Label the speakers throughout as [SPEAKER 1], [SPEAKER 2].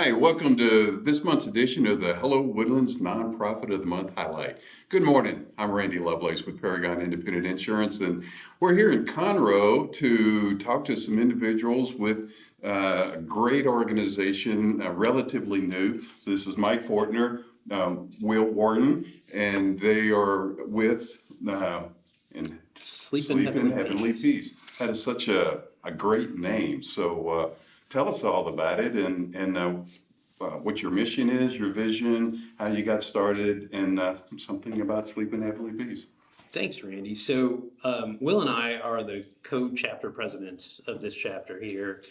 [SPEAKER 1] Hi, welcome to this month's edition of the Hello Woodlands Nonprofit of the Month Highlight. Good morning. I'm Randy Lovelace with Paragon Independent Insurance, and we're here in Conroe to talk to some individuals with a great organization, relatively new. This is Mike Fortner, Will Wharton, and they are with
[SPEAKER 2] Sleep
[SPEAKER 1] in Heavenly Peace. That is such a great name. So tell us all about it and what your mission is, your vision, how you got started, and something about Sleep in Heavenly Peace.
[SPEAKER 2] Thanks, Randy. So Will and I are the co-chapter presidents of this chapter here.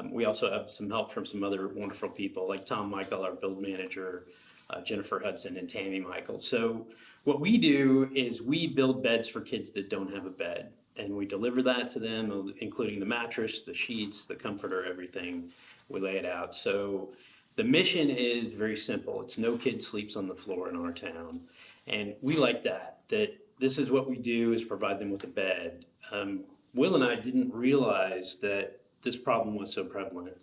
[SPEAKER 2] We also have some help from some other wonderful people like Tom Michael, our build manager, Jennifer Hudson, and Tammy Michael. So what we do is we build beds for kids that don't have a bed, and we deliver that to them, including the mattress, the sheets, the comforter, everything. We lay it out. So the mission is very simple. It's no kid sleeps on the floor in our town. And we like that this is what we do, is provide them with a bed. Will and I didn't realize that this problem was so prevalent.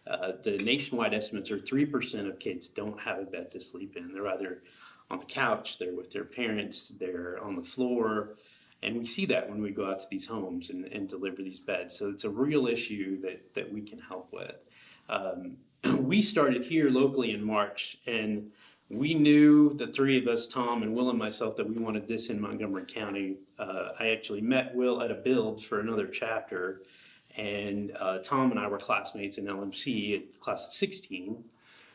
[SPEAKER 2] The nationwide estimates are 3% of kids don't have a bed to sleep in. They're either on the couch, they're with their parents, they're on the floor. And we see that when we go out to these homes and deliver these beds. So it's a real issue that we can help with. We started here locally in March, and we knew, the three of us, Tom and Will and myself, that we wanted this in Montgomery County. I actually met Will at a build for another chapter, and Tom and I were classmates in LMC at class of 16,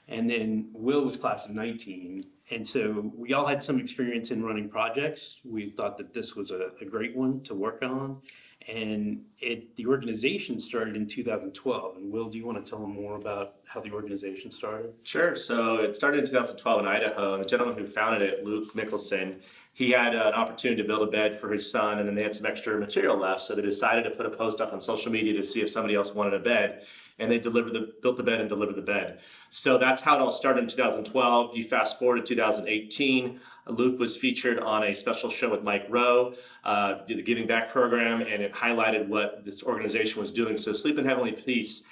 [SPEAKER 2] and then Will was class of 19. And so we all had some experience in running projects. We thought that this was a great one to work on. And the organization started in 2012. And Will, do you want to tell them more about how the organization started?
[SPEAKER 3] Sure. So it started in 2012 in Idaho. And the gentleman who founded it, Luke Nicholson, he had an opportunity to build a bed for his son, and then they had some extra material left. So they decided to put a post up on social media to see if somebody else wanted a bed. And they built the bed and delivered the bed. So that's how it all started in 2012. You fast forward to 2018, Luke was featured on a special show with Mike Rowe, did the Giving Back program, and it highlighted what this organization was doing. So Sleep in Heavenly Peace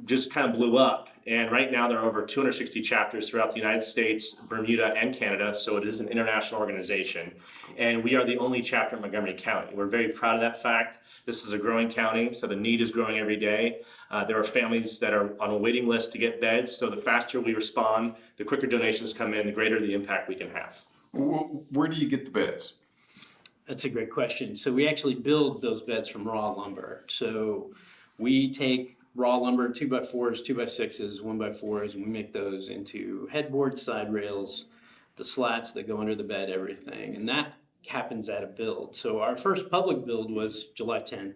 [SPEAKER 3] just kind of blew up. And right now there are over 260 chapters throughout the United States, Bermuda, and Canada. So it is an international organization. And we are the only chapter in Montgomery County. We're very proud of that fact. This is a growing county, so the need is growing every day. There are families that are on a waiting list to get beds. So the faster we respond, the quicker donations come in, the greater the impact we can have.
[SPEAKER 1] Where do you get the beds?
[SPEAKER 2] That's a great question. So we actually build those beds from raw lumber. So we take raw lumber, 2x4s, 2x6s, 1x4s, and we make those into headboards, side rails, the slats that go under the bed, everything. And that happens at a build. So our first public build was June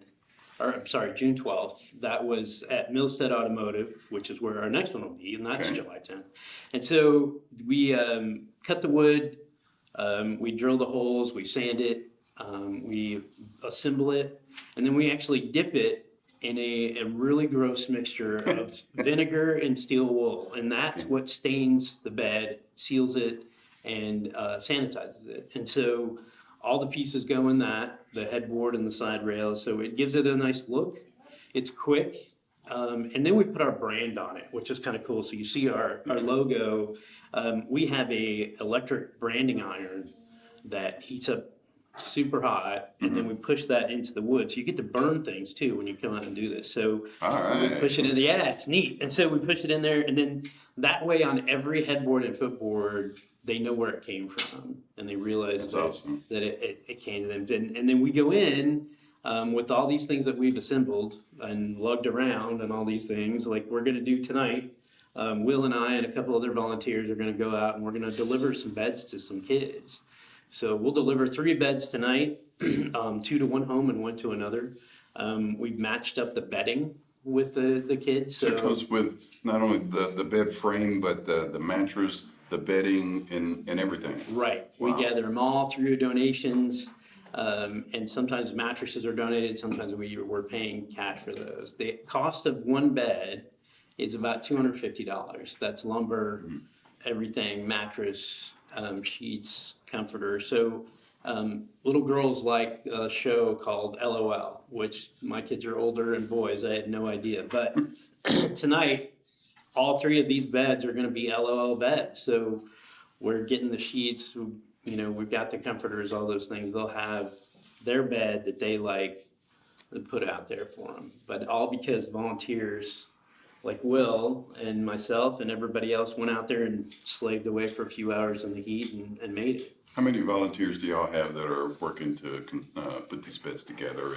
[SPEAKER 2] 12th. That was at Millstead Automotive, which is where our next one will be, and that's July 10th. And so we cut the wood, we drill the holes, we sand it, we assemble it, and then we actually dip it in a really gross mixture of vinegar and steel wool. And that's what stains the bed, seals it, and sanitizes it. And so all the pieces go in that, the headboard and the side rails, so it gives it a nice look. It's quick. And then we put our brand on it, which is kind of cool. So you see our logo. We have a electric branding iron that heats up super hot, and then we push that into the wood. So you get to burn things too when you come out and do this. So we push it in. Yeah, it's neat. And so we push it in there, and then that way on every headboard and footboard, they know where it came from, and they realize that it came to them. And then we go in with all these things that we've assembled and lugged around and all these things like we're going to do tonight. Will and I and a couple other volunteers are going to go out and we're going to deliver some beds to some kids. So we'll deliver 3 beds tonight, 2 to one home and 1 to another. We've matched up the bedding with the kids.
[SPEAKER 1] So it goes with not only the bed frame, but the mattress, the bedding, and everything.
[SPEAKER 2] Right. Wow. We gather them all through donations, and sometimes mattresses are donated. Sometimes we're paying cash for those. The cost of one bed is about $250. That's lumber, everything, mattress, sheets, comforter. So little girls like a show called LOL, which my kids are older and boys. I had no idea. But tonight all three of these beds are going to be LOL beds. So we're getting the sheets, we've got the comforters, all those things. They'll have their bed that they like to put out there for them. But all because volunteers like Will and myself and everybody else went out there and slaved away for a few hours in the heat and made it.
[SPEAKER 1] How many volunteers do y'all have that are working to put these beds together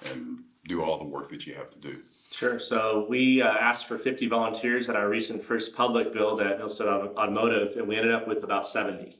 [SPEAKER 1] and do all the work that you have to do?
[SPEAKER 3] Sure. So we asked for 50 volunteers at our recent first public build at Millstead Automotive, and we ended up with about 70.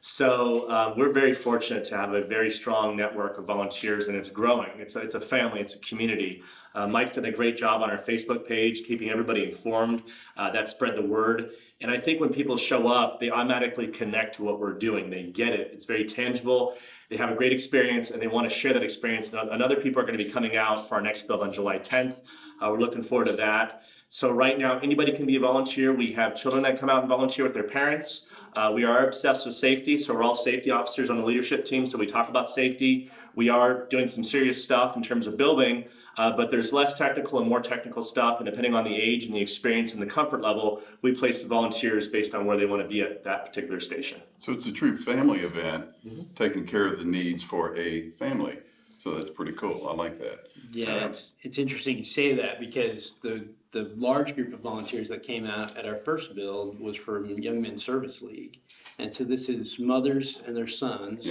[SPEAKER 3] So we're very fortunate to have a very strong network of volunteers, and it's growing. It's a family, it's a community. Mike's done a great job on our Facebook page, keeping everybody informed. That spread the word. And I think when people show up, they automatically connect to what we're doing. They get it. It's very tangible. They have a great experience, and they want to share that experience. And other people are going to be coming out for our next build on July 10th. We're looking forward to that. So right now, anybody can be a volunteer. We have children that come out and volunteer with their parents. We are obsessed with safety, so we're all safety officers on the leadership team, so we talk about safety. We are doing some serious stuff in terms of building, but there's less technical and more technical stuff, and depending on the age and the experience and the comfort level, we place the volunteers based on where they want to be at that particular station.
[SPEAKER 1] So it's a true family event, taking care of the needs for a family. So that's pretty cool. I like that.
[SPEAKER 2] Yeah, it's interesting you say that, because the large group of volunteers that came out at our first build was from Young Men's Service League. And so this is mothers and their sons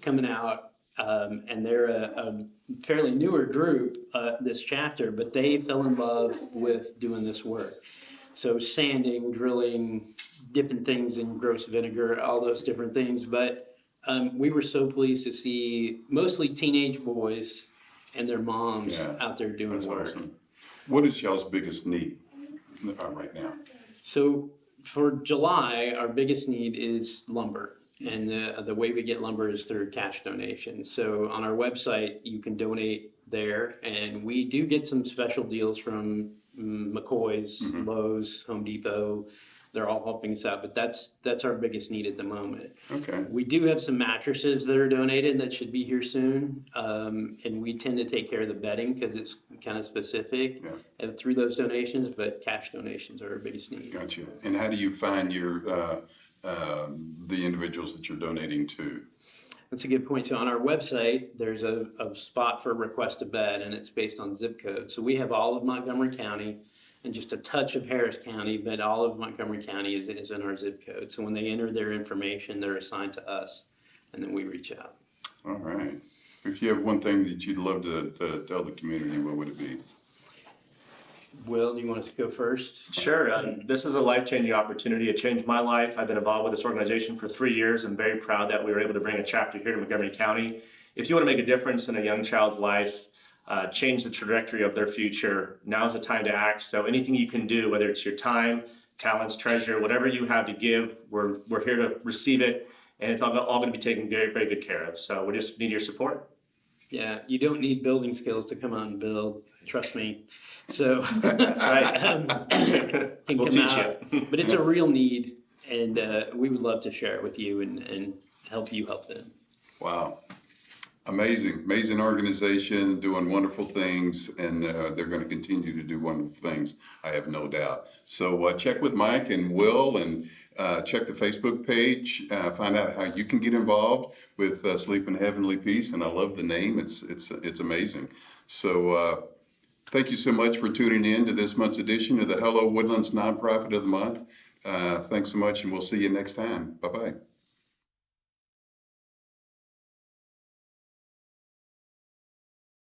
[SPEAKER 2] coming out, and they're a fairly newer group, this chapter, but they fell in love with doing this work. So sanding, drilling, dipping things in gross vinegar, all those different things. But we were so pleased to see mostly teenage boys and their moms out there doing
[SPEAKER 1] That's
[SPEAKER 2] work.
[SPEAKER 1] awesome. What is y'all's biggest need right now?
[SPEAKER 2] So for July, our biggest need is lumber. And the way we get lumber is through cash donations. So on our website, you can donate there. And we do get some special deals from McCoy's, Lowe's, Home Depot. They're all helping us out, but that's our biggest need at the moment.
[SPEAKER 1] Okay.
[SPEAKER 2] We do have some mattresses that are donated that should be here soon, and we tend to take care of the bedding because it's kind of specific through those donations. But cash donations are our biggest need.
[SPEAKER 1] Got you. And how do you find your the individuals that you're donating to?
[SPEAKER 2] That's a good point. So on our website, there's a spot for request a bed, and it's based on zip code. So we have all of Montgomery County and just a touch of Harris County, but all of Montgomery County is in our zip code. So when they enter their information, they're assigned to us, and then we reach out.
[SPEAKER 1] All right. If you have one thing that you'd love to tell the community, what would it be?
[SPEAKER 2] Will, do you want us to go first?
[SPEAKER 3] Sure. This is a life-changing opportunity. It changed my life. I've been involved with this organization for 3 years. I'm very proud that we were able to bring a chapter here to Montgomery County. If you want to make a difference in a young child's life, change the trajectory of their future, now's the time to act. So anything you can do, whether it's your time, talents, treasure, whatever you have to give, we're here to receive it. And it's all going to be taken very, very good care of. So we just need your support.
[SPEAKER 2] Yeah, you don't need building skills to come out and build. Trust me. So
[SPEAKER 3] That's right.
[SPEAKER 2] can
[SPEAKER 3] We'll
[SPEAKER 2] come
[SPEAKER 3] teach
[SPEAKER 2] out,
[SPEAKER 3] you.
[SPEAKER 2] but it's a real need, and we would love to share it with you and help you help them.
[SPEAKER 1] Wow. Amazing organization, doing wonderful things, and they're going to continue to do wonderful things, I have no doubt. So check with Mike and Will, and check the Facebook page, find out how you can get involved with Sleep in Heavenly Peace, and I love the name, it's amazing. So thank you so much for tuning in to this month's edition of the Hello Woodlands Nonprofit of the Month. Thanks so much, and we'll see you next time. Bye-bye.